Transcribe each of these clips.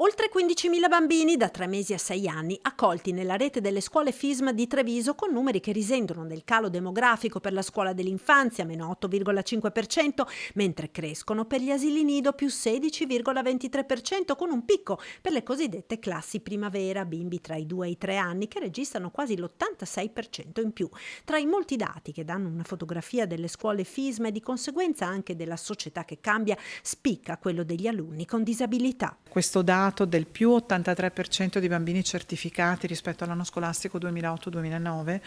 Oltre 15.000 bambini da 3 mesi a 6 anni accolti nella rete delle scuole FISM di Treviso con numeri che risentono del calo demografico per la scuola dell'infanzia, meno 8,5%, mentre crescono per gli asili nido più 16,23%, con un picco per le cosiddette classi primavera, bimbi tra i 2 e i 3 anni che registrano quasi l'86% in più. Tra i molti dati che danno una fotografia delle scuole FISM e di conseguenza anche della società che cambia, spicca quello degli alunni con disabilità. Questo dato del più 83% di bambini certificati rispetto all'anno scolastico 2008-2009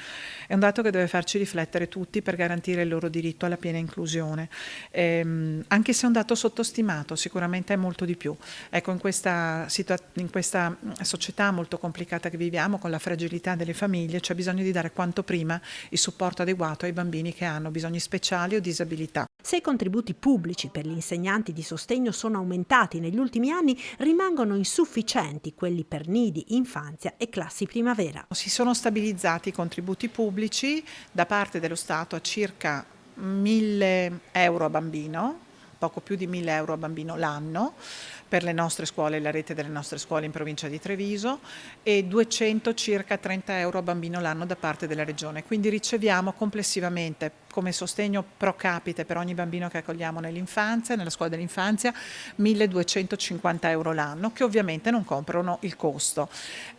è un dato che deve farci riflettere tutti per garantire il loro diritto alla piena inclusione. Anche se è un dato sottostimato, sicuramente è molto di più. Ecco, in questa società molto complicata che viviamo, con la fragilità delle famiglie, c'è bisogno di dare quanto prima il supporto adeguato ai bambini che hanno bisogni speciali o disabilità. Se i contributi pubblici per gli insegnanti di sostegno sono aumentati negli ultimi anni, rimangono insufficienti quelli per nidi, infanzia e classi primavera. Si sono stabilizzati i contributi pubblici da parte dello Stato a circa 1.000 euro a bambino, poco più di 1.000 euro a bambino l'anno, per le nostre scuole, la rete delle nostre scuole in provincia di Treviso, e 200 circa 30 euro a bambino l'anno da parte della Regione. Quindi riceviamo complessivamente come sostegno pro capite per ogni bambino che accogliamo nell'infanzia, nella scuola dell'infanzia, 1.250 euro l'anno, che ovviamente non coprono il costo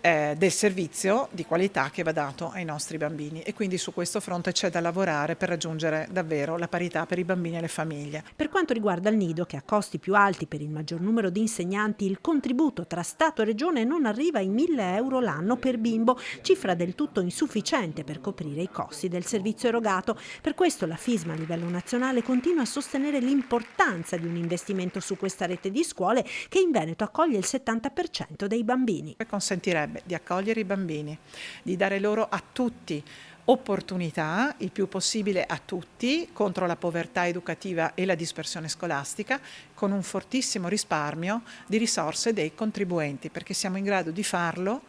del servizio di qualità che va dato ai nostri bambini, e quindi su questo fronte c'è da lavorare per raggiungere davvero la parità per i bambini e le famiglie. Per quanto riguarda il nido, che ha costi più alti per il maggior numero di insegnanti, il contributo tra Stato e Regione non arriva ai 1.000 euro l'anno per bimbo, cifra del tutto insufficiente per coprire i costi del servizio erogato. Per questo la FISM a livello nazionale continua a sostenere l'importanza di un investimento su questa rete di scuole che in Veneto accoglie il 70% dei bambini. Consentirebbe di accogliere i bambini, di dare loro a tutti opportunità, il più possibile a tutti, contro la povertà educativa e la dispersione scolastica, con un fortissimo risparmio di risorse dei contribuenti, perché siamo in grado di farlo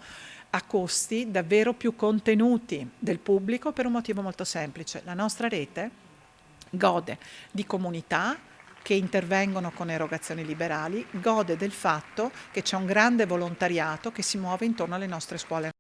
a costi davvero più contenuti del pubblico, per un motivo molto semplice: la nostra rete gode di comunità che intervengono con erogazioni liberali, gode del fatto che c'è un grande volontariato che si muove intorno alle nostre scuole.